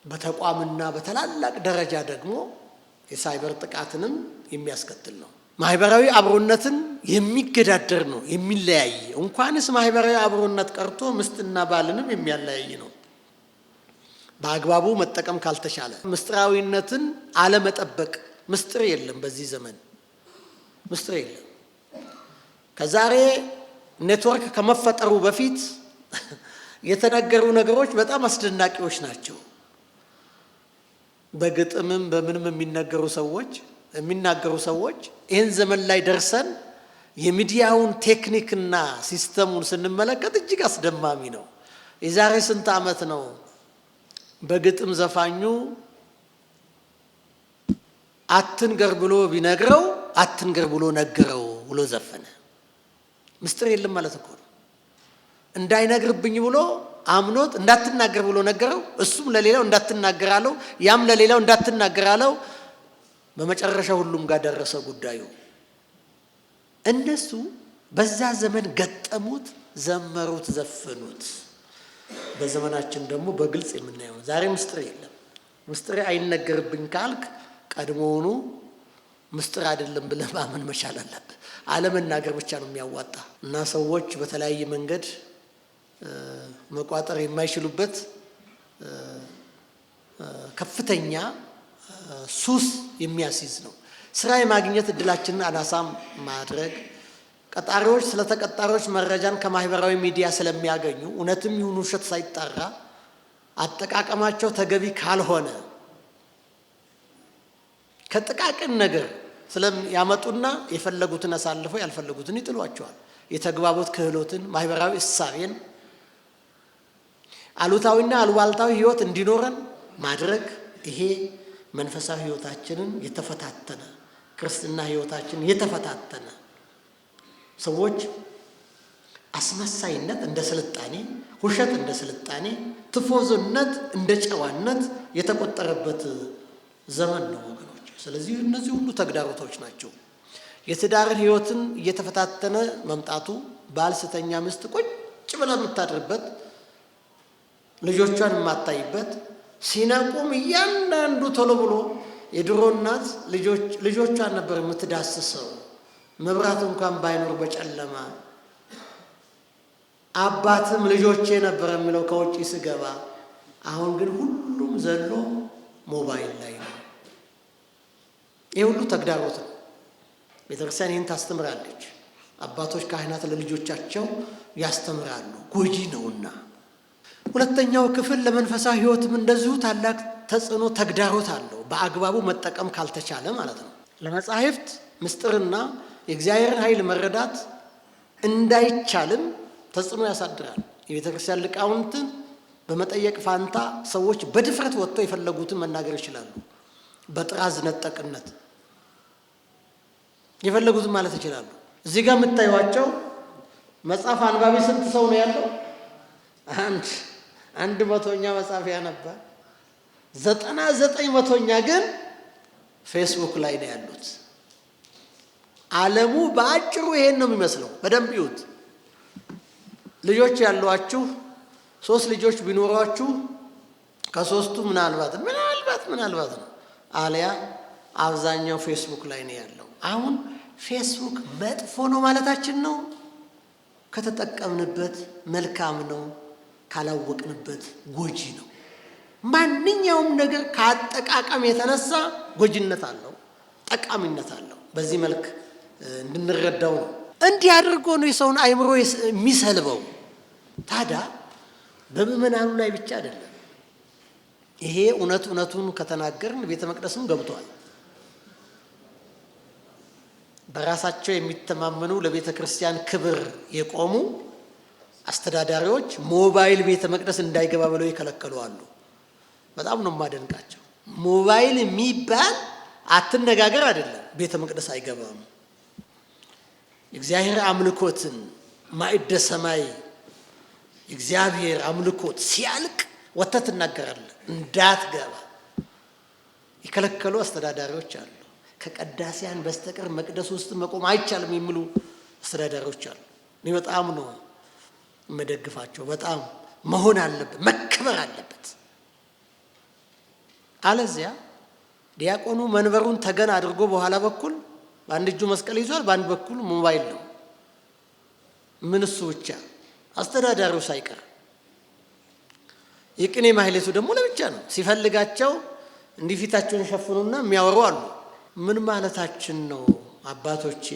[SPEAKER 1] በተቋምና በተላላቅ ደረጃ ደግሞ የሳይበር ጥቃትንም የሚያስከትል ነው። ማህበራዊ አብሮነትን የሚገዳደር ነው፣ የሚለያይ እንኳንስ ማህበራዊ አብሮነት ቀርቶ ምስትና ባልንም የሚያለያይ ነው። በአግባቡ መጠቀም ካልተቻለ ምስጢራዊነትን አለመጠበቅ፣ ምስጢር የለም በዚህ ዘመን። ምስጢር የለም። ከዛሬ ኔትወርክ ከመፈጠሩ በፊት የተነገሩ ነገሮች በጣም አስደናቂዎች ናቸው። በግጥምም በምንም የሚናገሩ ሰዎች ይህን ዘመን ላይ ደርሰን የሚዲያውን ቴክኒክና ሲስተሙን ስንመለከት እጅግ አስደማሚ ነው። የዛሬ ስንት ዓመት ነው በግጥም ዘፋኙ አትንገር ብሎ ቢነግረው አትንገር ብሎ ነገረው ብሎ ዘፈነ። ምስጢር የለም ማለት እኮ ነው። እንዳይነግርብኝ ብሎ አምኖት እንዳትናገር ብሎ ነገረው። እሱም ለሌላው እንዳትናገር አለው፣ ያም ለሌላው እንዳትናገር አለው። በመጨረሻ ሁሉም ጋር ደረሰ ጉዳዩ። እነሱ በዛ ዘመን ገጠሙት፣ ዘመሩት፣ ዘፈኑት። በዘመናችን ደግሞ በግልጽ የምናየው ዛሬ ምስጢር የለም። ምስጢር አይነገርብኝ ካልክ ቀድሞውኑ ምስጢር አይደለም ብለህ ማመን መቻል አለብህ። አለመናገር ብቻ ነው የሚያዋጣ እና ሰዎች በተለያየ መንገድ መቋጠር የማይችሉበት ከፍተኛ ሱስ የሚያስይዝ ነው። ስራ የማግኘት እድላችንን አናሳም ማድረግ፣ ቀጣሪዎች ስለ ተቀጣሪዎች መረጃን ከማህበራዊ ሚዲያ ስለሚያገኙ እውነትም ይሁን ውሸት ሳይጣራ አጠቃቀማቸው ተገቢ ካልሆነ ከጥቃቅን ነገር ስለሚያመጡና የፈለጉትን አሳልፈው ያልፈለጉትን ይጥሏቸዋል። የተግባቦት ክህሎትን፣ ማህበራዊ እሳቤን፣ አሉታዊና አሉባልታዊ ህይወት እንዲኖረን ማድረግ ይሄ መንፈሳዊ ህይወታችንን የተፈታተነ ክርስትና ህይወታችንን የተፈታተነ ሰዎች አስመሳይነት እንደ ስልጣኔ፣ ውሸት እንደ ስልጣኔ፣ ትፎዝነት እንደ ጨዋነት የተቆጠረበት ዘመን ነው ወገኖች። ስለዚህ እነዚህ ሁሉ ተግዳሮቶች ናቸው። የትዳርን ህይወትን እየተፈታተነ መምጣቱ ባል ስተኛ ሚስት ቁጭ ብላ የምታድርበት፣ ልጆቿን የማታይበት፣ ሲነቁም እያንዳንዱ ቶሎ ብሎ የድሮ እናት ልጆቿን ነበር የምትዳስሰው። መብራት እንኳን ባይኖር በጨለማ አባትም ልጆቼ ነበር የሚለው ከውጪ ስገባ። አሁን ግን ሁሉም ዘሎ ሞባይል ላይ ነው። ይህ ሁሉ ተግዳሮት ነው። ቤተክርስቲያን ይህን ታስተምራለች። አባቶች ካህናት ለልጆቻቸው ያስተምራሉ፣ ጎጂ ነውና። ሁለተኛው ክፍል ለመንፈሳዊ ህይወትም እንደዚሁ ታላቅ ተጽዕኖ ተግዳሮት አለው፣ በአግባቡ መጠቀም ካልተቻለ ማለት ነው። ለመጻሕፍት ምስጢርና የእግዚአብሔርን ኃይል መረዳት እንዳይቻልም ተጽዕኖ ያሳድራል። የቤተ ክርስቲያን ሊቃውንትን በመጠየቅ ፋንታ ሰዎች በድፍረት ወጥተው የፈለጉትን መናገር ይችላሉ። በጥራዝ ነጠቅነት የፈለጉትን ማለት ይችላሉ። እዚህ ጋር የምታዩዋቸው መጽሐፍ አንባቢ ስንት ሰው ነው ያለው? አንድ መቶኛ መጽሐፍ ያነባል። 99% ግን ፌስቡክ ላይ ነው ያሉት። ዓለሙ በአጭሩ ይሄን ነው የሚመስለው። በደንብ ይዩት። ልጆች ያሏችሁ 3 ልጆች ቢኖሯችሁ ከ3ቱ ምናልባት ነው አሊያ አብዛኛው ፌስቡክ ላይ ነው ያለው። አሁን ፌስቡክ መጥፎ ነው ማለታችን ነው? ከተጠቀምንበት መልካም ነው፣ ካላወቅንበት ጎጂ ነው። ማንኛውም ነገር ከአጠቃቀም የተነሳ ጎጂነት አለው፣ ጠቃሚነት አለው። በዚህ መልክ እንድንረዳው ነው። እንዲህ አድርጎ ነው የሰውን አእምሮ የሚሰልበው። ታዲያ በምዕመናኑ ላይ ብቻ አይደለም። ይሄ እውነቱን ከተናገርን ቤተ መቅደስም ገብቷል። በራሳቸው የሚተማመኑ ለቤተ ክርስቲያን ክብር የቆሙ አስተዳዳሪዎች ሞባይል ቤተ መቅደስ እንዳይገባ ብለው ይከለከሉ አሉ። በጣም ነው የማደንቃቸው። ሞባይል የሚባል አትነጋገር አይደለም፣ ቤተ መቅደስ አይገባም። የእግዚአብሔር አምልኮትን ማዕደ ሰማይ የእግዚአብሔር አምልኮት ሲያልቅ ወጥተህ ትናገራለህ፣ እንዳትገባ የከለከሉ አስተዳዳሪዎች አሉ። ከቀዳሲያን በስተቀር መቅደስ ውስጥ መቆም አይቻልም የሚሉ አስተዳዳሪዎች አሉ። እኔ በጣም ነው የምደግፋቸው። በጣም መሆን አለበት፣ መከበር አለበት። አለዚያ ዲያቆኑ መንበሩን ተገን አድርጎ በኋላ በኩል በአንድ እጁ መስቀል ይዟል፣ በአንድ በኩል ሞባይል ነው። ምን እሱ ብቻ አስተዳዳሪው ሳይቀር። የቅኔ ማህሌቱ ደግሞ ለብቻ ነው። ሲፈልጋቸው እንዲህ ፊታቸውን ሸፍኑና የሚያወሩ አሉ። ምን ማለታችን ነው አባቶቼ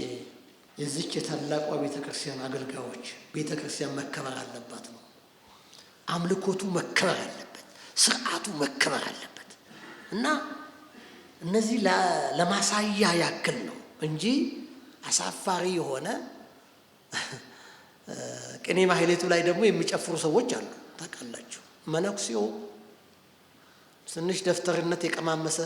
[SPEAKER 1] የዚች የታላቋ ቤተክርስቲያን አገልጋዮች ቤተክርስቲያን መከበር አለባት ነው። አምልኮቱ መከበር አለበት፣ ስርዓቱ መከበር አለበት እና እነዚህ ለማሳያ ያክል ነው እንጂ አሳፋሪ የሆነ ቅኔ ማህሌቱ ላይ ደግሞ የሚጨፍሩ ሰዎች አሉ ታውቃላችሁ። መነኩሴው ትንሽ ደፍተርነት የቀማመሰ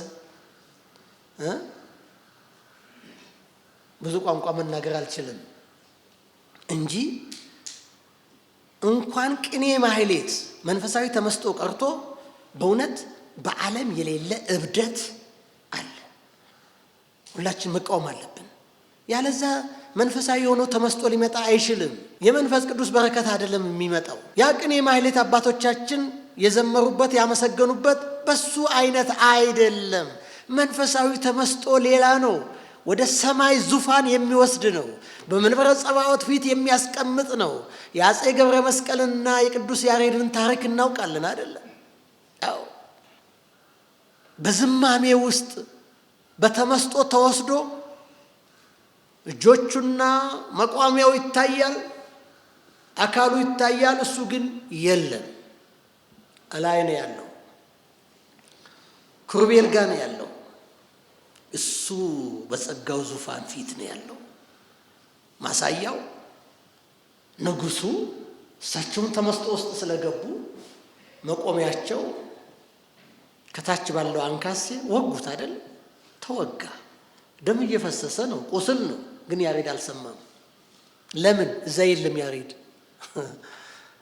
[SPEAKER 1] ብዙ ቋንቋ መናገር አልችልም እንጂ እንኳን ቅኔ ማህሌት መንፈሳዊ ተመስጦ ቀርቶ በእውነት በዓለም የሌለ እብደት አለ። ሁላችን መቃወም አለብን። ያለዛ መንፈሳዊ የሆነው ተመስጦ ሊመጣ አይችልም። የመንፈስ ቅዱስ በረከት አይደለም የሚመጣው። ያ ቅኔ ማህሌት አባቶቻችን የዘመሩበት ያመሰገኑበት በሱ አይነት አይደለም። መንፈሳዊ ተመስጦ ሌላ ነው። ወደ ሰማይ ዙፋን የሚወስድ ነው። በመንበረ ጸባዖት ፊት የሚያስቀምጥ ነው። የአፄ ገብረ መስቀልና የቅዱስ ያሬድን ታሪክ እናውቃለን አይደለም? አዎ። በዝማሜ ውስጥ በተመስጦ ተወስዶ እጆቹና መቋሚያው ይታያል፣ አካሉ ይታያል። እሱ ግን የለም። እላይ ነው ያለው፣ ኩርቤል ጋር ነው ያለው። እሱ በጸጋው ዙፋን ፊት ነው ያለው። ማሳያው ንጉሱ እሳቸውን ተመስጦ ውስጥ ስለገቡ መቆሚያቸው ከታች ባለው አንካሴ ወጉት አይደል? ተወጋ። ደም እየፈሰሰ ነው፣ ቁስል ነው። ግን ያሬድ አልሰማም። ለምን? እዛ የለም ያሬድ።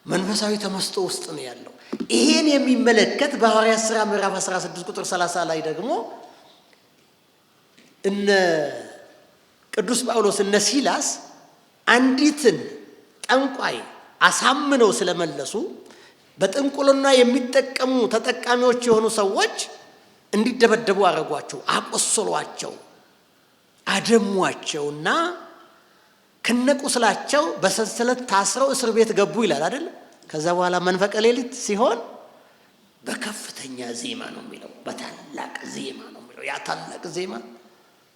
[SPEAKER 1] መንፈሳዊ ተመስጦ ውስጥ ነው ያለው። ይሄን የሚመለከት በሐዋርያት ሥራ ምዕራፍ 16 ቁጥር 30 ላይ ደግሞ እነ ቅዱስ ጳውሎስ እነ ሲላስ አንዲትን ጠንቋይ አሳምነው ስለመለሱ በጥንቁልና የሚጠቀሙ ተጠቃሚዎች የሆኑ ሰዎች እንዲደበደቡ አረጓቸው፣ አቆሰሏቸው፣ አደሟቸውና ከነቁስላቸው በሰንሰለት ታስረው እስር ቤት ገቡ ይላል አይደል? ከዛ በኋላ መንፈቀ ሌሊት ሲሆን በከፍተኛ ዜማ ነው የሚለው፣ በታላቅ ዜማ ነው የሚለው። ያ ታላቅ ዜማ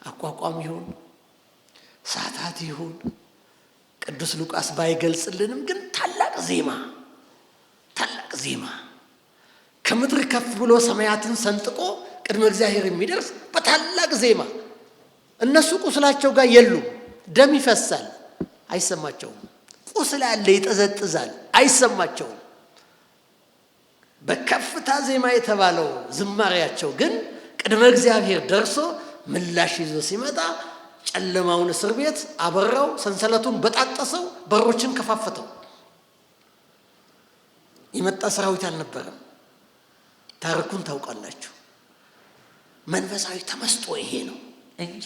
[SPEAKER 1] አቋቋም ይሁን ሰዓታት ይሁን ቅዱስ ሉቃስ ባይገልጽልንም ግን ታላቅ ዜማ ከምድር ከፍ ብሎ ሰማያትን ሰንጥቆ ቅድመ እግዚአብሔር የሚደርስ በታላቅ ዜማ። እነሱ ቁስላቸው ጋር የሉም፣ ደም ይፈሳል፣ አይሰማቸውም። ቁስል ያለ ይጠዘጥዛል፣ አይሰማቸውም። በከፍታ ዜማ የተባለው ዝማሬያቸው ግን ቅድመ እግዚአብሔር ደርሶ ምላሽ ይዞ ሲመጣ ጨለማውን እስር ቤት አበራው፣ ሰንሰለቱን በጣጠሰው፣ በሮችን ከፋፈተው። የመጣ ሰራዊት አልነበረም። ታሪኩን ታውቃላችሁ። መንፈሳዊ ተመስጦ ይሄ ነው እንጂ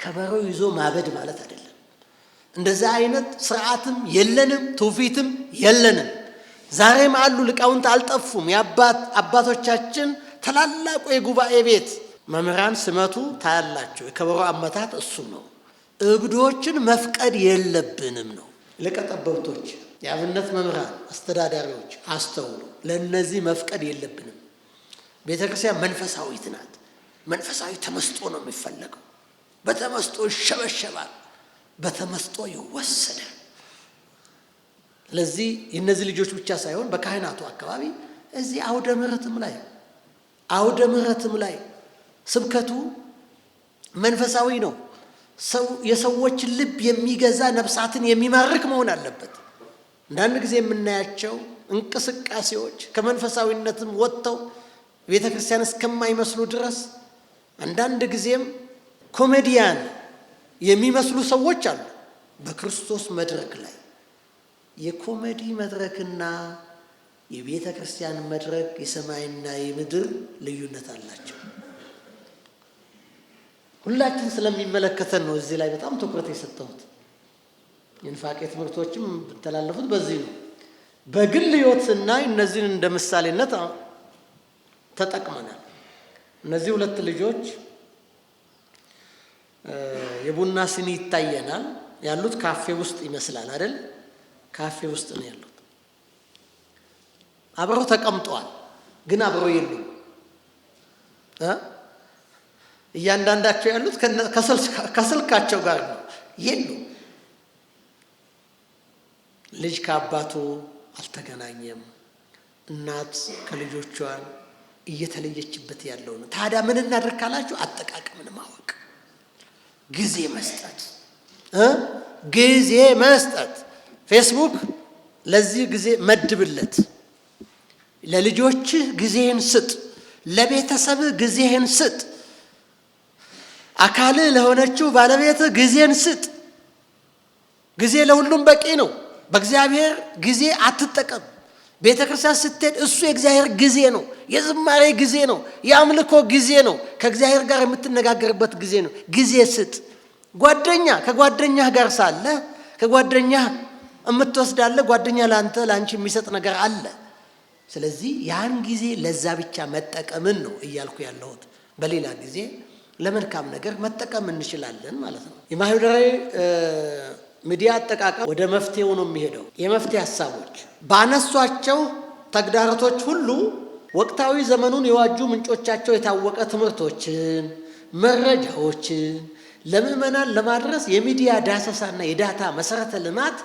[SPEAKER 1] ከበሮ ይዞ ማበድ ማለት አይደለም። እንደዛ አይነት ስርዓትም የለንም፣ ትውፊትም የለንም። ዛሬም አሉ ሊቃውንት አልጠፉም። አባቶቻችን ታላላቁ የጉባኤ ቤት መምህራን ስመቱ ታያላችሁ። የከበሮ አመታት እሱ ነው። እብዶችን መፍቀድ የለብንም ነው። ለቀጠበብቶች የአብነት መምህራን አስተዳዳሪዎች አስተውሉ። ለነዚህ መፍቀድ የለብንም። ቤተክርስቲያን መንፈሳዊት ናት። መንፈሳዊ ተመስጦ ነው የሚፈለገው። በተመስጦ ይሸበሸባል፣ በተመስጦ ይወሰዳል። ስለዚህ የእነዚህ ልጆች ብቻ ሳይሆን በካህናቱ አካባቢ እዚህ አውደ ምሕረትም ላይ ስብከቱ መንፈሳዊ ነው። የሰዎችን ልብ የሚገዛ ነፍሳትን የሚማርክ መሆን አለበት። አንዳንድ ጊዜ የምናያቸው እንቅስቃሴዎች ከመንፈሳዊነትም ወጥተው ቤተ ክርስቲያን እስከማይመስሉ ድረስ አንዳንድ ጊዜም ኮሜዲያን የሚመስሉ ሰዎች አሉ። በክርስቶስ መድረክ ላይ የኮሜዲ መድረክና የቤተ ክርስቲያን መድረክ የሰማይና የምድር ልዩነት አላቸው። ሁላችን ስለሚመለከተን ነው እዚህ ላይ በጣም ትኩረት የሰጠሁት። የንፋቄ ትምህርቶችም ተላለፉት በዚህ ነው። በግል ሕይወት ስናይ እነዚህን እንደ ምሳሌነት ተጠቅመናል። እነዚህ ሁለት ልጆች የቡና ሲኒ ይታየናል። ያሉት ካፌ ውስጥ ይመስላል አይደል? ካፌ ውስጥ ነው ያሉት። አብረው ተቀምጠዋል፣ ግን አብረው የሉም። እያንዳንዳቸው ያሉት ከስልካቸው ጋር ነው የሉ። ልጅ ከአባቱ አልተገናኘም፣ እናት ከልጆቿን እየተለየችበት ያለው ነው። ታዲያ ምን እናድርግ ካላችሁ አጠቃቀምን ማወቅ፣ ጊዜ መስጠት ጊዜ መስጠት። ፌስቡክ ለዚህ ጊዜ መድብለት፣ ለልጆችህ ጊዜህን ስጥ፣ ለቤተሰብህ ጊዜህን ስጥ፣ አካልህ ለሆነችው ባለቤትህ ጊዜን ስጥ። ጊዜ ለሁሉም በቂ ነው። በእግዚአብሔር ጊዜ አትጠቀም። ቤተ ክርስቲያን ስትሄድ እሱ የእግዚአብሔር ጊዜ ነው፣ የዝማሬ ጊዜ ነው፣ የአምልኮ ጊዜ ነው፣ ከእግዚአብሔር ጋር የምትነጋገርበት ጊዜ ነው። ጊዜ ስጥ። ከጓደኛህ ጋር ሳለ ከጓደኛህ የምትወስዳለ፣ ጓደኛ ለአንቺ የሚሰጥ ነገር አለ። ስለዚህ ያን ጊዜ ለዛ ብቻ መጠቀምን ነው እያልኩ ያለሁት። በሌላ ጊዜ ለመልካም ነገር መጠቀም እንችላለን ማለት ነው። የማህበራዊ ሚዲያ አጠቃቀም ወደ መፍትሄው ነው የሚሄደው። የመፍትሄ ሀሳቦች ባነሷቸው ተግዳሮቶች ሁሉ ወቅታዊ ዘመኑን የዋጁ ምንጮቻቸው የታወቀ ትምህርቶችን፣ መረጃዎችን ለምዕመናን ለማድረስ የሚዲያ ዳሰሳና የዳታ መሰረተ ልማት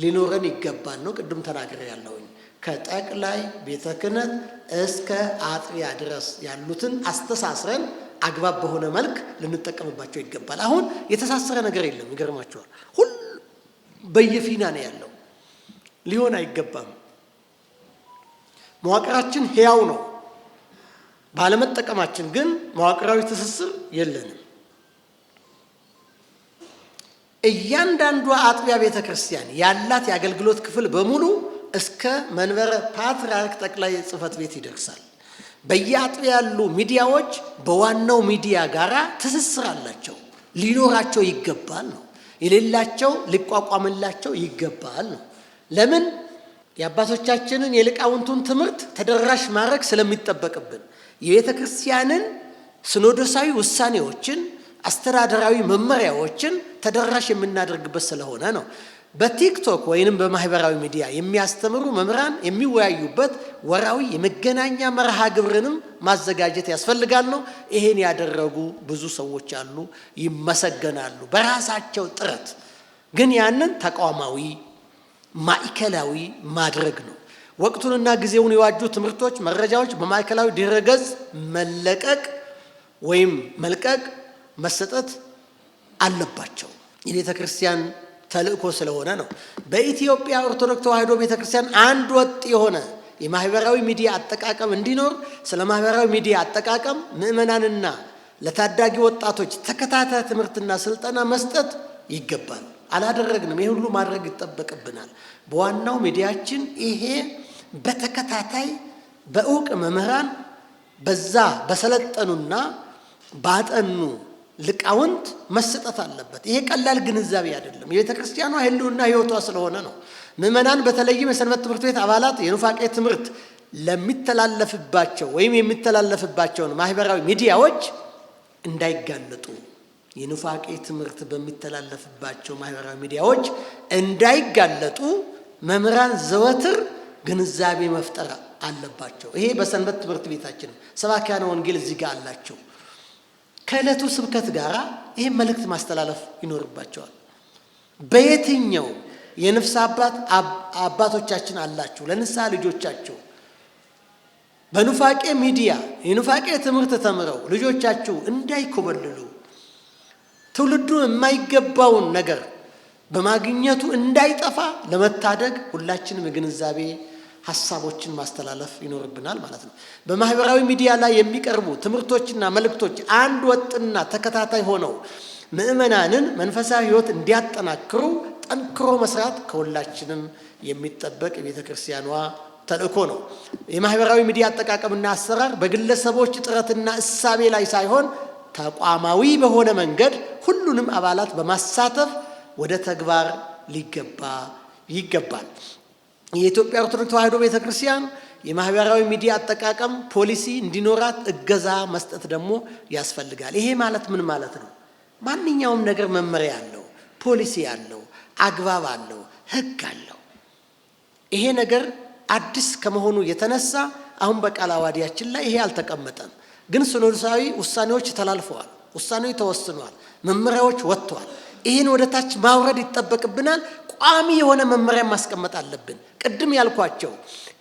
[SPEAKER 1] ሊኖረን ይገባል ነው። ቅድም ተናግሬ ያለሁኝ ከጠቅላይ ቤተ ክህነት እስከ አጥቢያ ድረስ ያሉትን አስተሳስረን አግባብ በሆነ መልክ ልንጠቀምባቸው ይገባል። አሁን የተሳሰረ ነገር የለም። ይገርማቸዋል። ሁሉ በየፊና ነው ያለው። ሊሆን አይገባም። መዋቅራችን ሕያው ነው። ባለመጠቀማችን ግን መዋቅራዊ ትስስር የለንም። እያንዳንዷ አጥቢያ ቤተ ክርስቲያን ያላት የአገልግሎት ክፍል በሙሉ እስከ መንበረ ፓትርያርክ ጠቅላይ ጽሕፈት ቤት ይደርሳል። በየአጥቢያ ያሉ ሚዲያዎች በዋናው ሚዲያ ጋራ ትስስር አላቸው፣ ሊኖራቸው ይገባል ነው። የሌላቸው ሊቋቋምላቸው ይገባል ነው። ለምን? የአባቶቻችንን የሊቃውንቱን ትምህርት ተደራሽ ማድረግ ስለሚጠበቅብን የቤተ ክርስቲያንን ሲኖዶሳዊ ውሳኔዎችን፣ አስተዳደራዊ መመሪያዎችን ተደራሽ የምናደርግበት ስለሆነ ነው። በቲክቶክ ወይንም በማህበራዊ ሚዲያ የሚያስተምሩ መምህራን የሚወያዩበት ወራዊ የመገናኛ መርሃ ግብርንም ማዘጋጀት ያስፈልጋል ነው። ይሄን ያደረጉ ብዙ ሰዎች አሉ፣ ይመሰገናሉ በራሳቸው ጥረት። ግን ያንን ተቋማዊ ማዕከላዊ ማድረግ ነው። ወቅቱንና ጊዜውን የዋጁ ትምህርቶች፣ መረጃዎች በማዕከላዊ ድረገጽ መለቀቅ ወይም መልቀቅ መሰጠት አለባቸው። የቤተ ክርስቲያን ተልእኮ ስለሆነ ነው። በኢትዮጵያ ኦርቶዶክስ ተዋሕዶ ቤተ ክርስቲያን አንድ ወጥ የሆነ የማህበራዊ ሚዲያ አጠቃቀም እንዲኖር ስለ ማህበራዊ ሚዲያ አጠቃቀም ምዕመናንና ለታዳጊ ወጣቶች ተከታታይ ትምህርትና ስልጠና መስጠት ይገባል። አላደረግንም። ይህ ሁሉ ማድረግ ይጠበቅብናል። በዋናው ሚዲያችን ይሄ በተከታታይ በእውቅ መምህራን በዛ በሰለጠኑና ባጠኑ ሊቃውንት መሰጠት አለበት። ይሄ ቀላል ግንዛቤ አይደለም። የቤተ ክርስቲያኗ ሕልውና ሕይወቷ ስለሆነ ነው። ምዕመናን በተለይም የሰንበት ትምህርት ቤት አባላት የኑፋቄ ትምህርት ለሚተላለፍባቸው ወይም የሚተላለፍባቸውን ማህበራዊ ሚዲያዎች እንዳይጋለጡ፣ የኑፋቄ ትምህርት በሚተላለፍባቸው ማህበራዊ ሚዲያዎች እንዳይጋለጡ መምህራን ዘወትር ግንዛቤ መፍጠር አለባቸው። ይሄ በሰንበት ትምህርት ቤታችን ሰባኪያነ ወንጌል እዚህ ጋር አላቸው። ከዕለቱ ስብከት ጋር ይህ መልእክት ማስተላለፍ ይኖርባቸዋል። በየትኛው የንፍስ አባቶቻችን አላችሁ ለንስሐ ልጆቻችሁ በኑፋቄ ሚዲያ የኑፋቄ ትምህርት ተምረው ልጆቻችሁ እንዳይኮበልሉ፣ ትውልዱ የማይገባውን ነገር በማግኘቱ እንዳይጠፋ ለመታደግ ሁላችንም የግንዛቤ ሐሳቦችን ማስተላለፍ ይኖርብናል ማለት ነው። በማህበራዊ ሚዲያ ላይ የሚቀርቡ ትምህርቶችና መልእክቶች አንድ ወጥና ተከታታይ ሆነው ምዕመናንን መንፈሳዊ ሕይወት እንዲያጠናክሩ ጠንክሮ መስራት ከሁላችንም የሚጠበቅ የቤተ ክርስቲያኗ ተልእኮ ነው። የማህበራዊ ሚዲያ አጠቃቀምና አሰራር በግለሰቦች ጥረትና እሳቤ ላይ ሳይሆን ተቋማዊ በሆነ መንገድ ሁሉንም አባላት በማሳተፍ ወደ ተግባር ሊገባ ይገባል። የኢትዮጵያ ኦርቶዶክስ ተዋሕዶ ቤተ ክርስቲያን የማህበራዊ ሚዲያ አጠቃቀም ፖሊሲ እንዲኖራት እገዛ መስጠት ደግሞ ያስፈልጋል። ይሄ ማለት ምን ማለት ነው? ማንኛውም ነገር መመሪያ አለው፣ ፖሊሲ አለው፣ አግባብ አለው፣ ሕግ አለው። ይሄ ነገር አዲስ ከመሆኑ የተነሳ አሁን በቃለ ዓዋዲያችን ላይ ይሄ አልተቀመጠም። ግን ሲኖዶሳዊ ውሳኔዎች ተላልፈዋል። ውሳኔው ተወስኗል፣ መመሪያዎች ወጥቷል። ይህን ወደ ታች ማውረድ ይጠበቅብናል። ቋሚ የሆነ መመሪያ ማስቀመጥ አለብን። ቅድም ያልኳቸው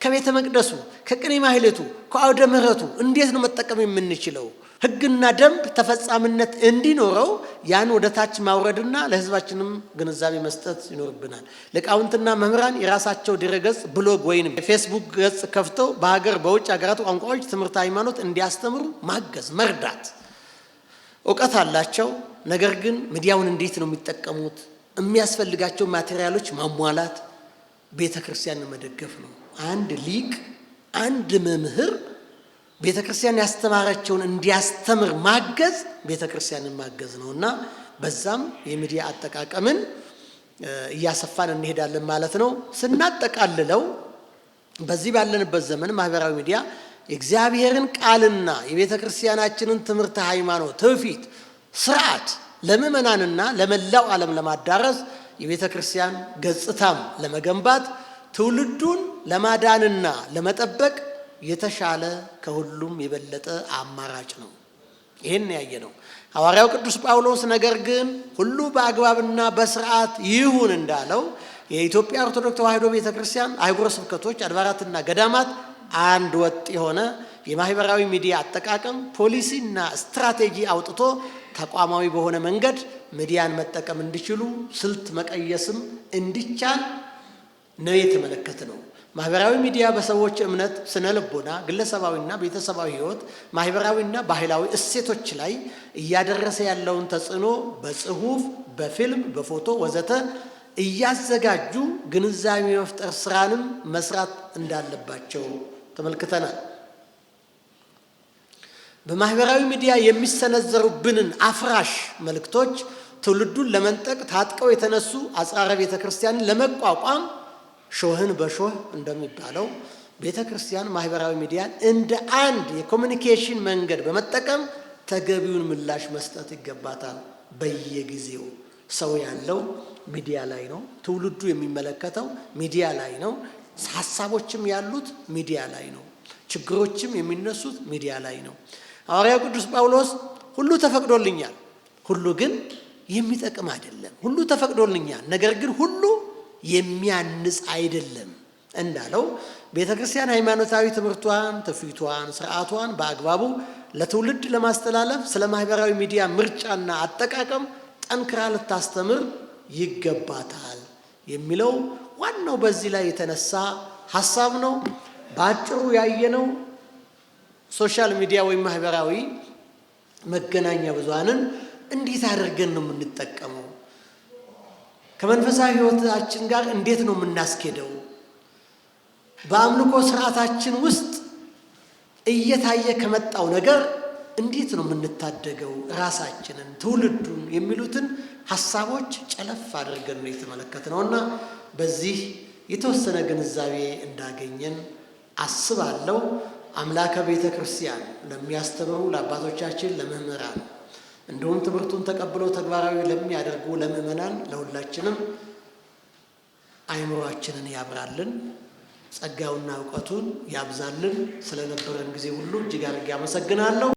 [SPEAKER 1] ከቤተ መቅደሱ፣ ከቅኔ ማህሌቱ፣ ከአውደ ምሕረቱ እንዴት ነው መጠቀም የምንችለው? ሕግና ደንብ ተፈጻሚነት እንዲኖረው ያን ወደ ታች ማውረድና ለሕዝባችንም ግንዛቤ መስጠት ይኖርብናል። ሊቃውንትና መምህራን የራሳቸው ድረገጽ፣ ብሎግ ወይም የፌስቡክ ገጽ ከፍተው በሀገር በውጭ ሀገራት ቋንቋዎች ትምህርት ሃይማኖት እንዲያስተምሩ ማገዝ፣ መርዳት። እውቀት አላቸው፣ ነገር ግን ሚዲያውን እንዴት ነው የሚጠቀሙት? የሚያስፈልጋቸው ማቴሪያሎች ማሟላት፣ ቤተ ክርስቲያንን መደገፍ ነው። አንድ ሊቅ፣ አንድ መምህር ቤተ ክርስቲያን ያስተማረችውን እንዲያስተምር ማገዝ ቤተ ክርስቲያንን ማገዝ ነውና በዛም የሚዲያ አጠቃቀምን እያሰፋን እንሄዳለን ማለት ነው። ስናጠቃልለው በዚህ ባለንበት ዘመን ማህበራዊ ሚዲያ የእግዚአብሔርን ቃልና የቤተ ክርስቲያናችንን ትምህርት ሃይማኖት፣ ትውፊት፣ ስርዓት ለምእመናንና ለመላው ዓለም ለማዳረስ የቤተ ክርስቲያን ገጽታም ለመገንባት ትውልዱን ለማዳንና ለመጠበቅ የተሻለ ከሁሉም የበለጠ አማራጭ ነው። ይህን ያየ ነው ሐዋርያው ቅዱስ ጳውሎስ። ነገር ግን ሁሉ በአግባብና በስርዓት ይሁን እንዳለው የኢትዮጵያ ኦርቶዶክስ ተዋሕዶ ቤተ ክርስቲያን አህጉረ ስብከቶች፣ አድባራትና ገዳማት አንድ ወጥ የሆነ የማህበራዊ ሚዲያ አጠቃቀም ፖሊሲና ስትራቴጂ አውጥቶ ተቋማዊ በሆነ መንገድ ሚዲያን መጠቀም እንዲችሉ ስልት መቀየስም እንዲቻል ነው የተመለከተ ነው። ማህበራዊ ሚዲያ በሰዎች እምነት፣ ስነ ልቦና፣ ግለሰባዊና ቤተሰባዊ ህይወት፣ ማህበራዊና ባህላዊ እሴቶች ላይ እያደረሰ ያለውን ተጽዕኖ በጽሁፍ፣ በፊልም፣ በፎቶ ወዘተ እያዘጋጁ ግንዛቤ መፍጠር ስራንም መስራት እንዳለባቸው ተመልክተናል። በማህበራዊ ሚዲያ የሚሰነዘሩብንን አፍራሽ መልእክቶች ትውልዱን ለመንጠቅ ታጥቀው የተነሱ አጽራረ ቤተ ክርስቲያንን ለመቋቋም ሾህን በሾህ እንደሚባለው ቤተ ክርስቲያን ማህበራዊ ሚዲያን እንደ አንድ የኮሚኒኬሽን መንገድ በመጠቀም ተገቢውን ምላሽ መስጠት ይገባታል። በየጊዜው ሰው ያለው ሚዲያ ላይ ነው። ትውልዱ የሚመለከተው ሚዲያ ላይ ነው። ሐሳቦችም ያሉት ሚዲያ ላይ ነው። ችግሮችም የሚነሱት ሚዲያ ላይ ነው። ሐዋርያው ቅዱስ ጳውሎስ ሁሉ ተፈቅዶልኛል፣ ሁሉ ግን የሚጠቅም አይደለም። ሁሉ ተፈቅዶልኛል፣ ነገር ግን ሁሉ የሚያንጽ አይደለም እንዳለው ቤተ ክርስቲያን ሃይማኖታዊ ትምህርቷን፣ ትውፊቷን፣ ስርዓቷን በአግባቡ ለትውልድ ለማስተላለፍ ስለ ማህበራዊ ሚዲያ ምርጫና አጠቃቀም ጠንክራ ልታስተምር ይገባታል የሚለው ዋናው በዚህ ላይ የተነሳ ሐሳብ ነው። በአጭሩ ያየነው ሶሻል ሚዲያ ወይም ማህበራዊ መገናኛ ብዙሃንን እንዴት አድርገን ነው የምንጠቀመው? ከመንፈሳዊ ህይወታችን ጋር እንዴት ነው የምናስኬደው? በአምልኮ ስርዓታችን ውስጥ እየታየ ከመጣው ነገር እንዴት ነው የምንታደገው ራሳችንን፣ ትውልዱን የሚሉትን ሐሳቦች ጨለፍ አድርገን ነው የተመለከትነውና በዚህ የተወሰነ ግንዛቤ እንዳገኘን አስባለሁ። አምላከ ቤተ ክርስቲያን ለሚያስተምሩ ለአባቶቻችን፣ ለመምህራን እንዲሁም ትምህርቱን ተቀብለው ተግባራዊ ለሚያደርጉ ለምእመናን ለሁላችንም አይምሮአችንን ያብራልን፣ ጸጋውና እውቀቱን ያብዛልን። ስለነበረን ጊዜ ሁሉ እጅግ አድርጌ አመሰግናለሁ።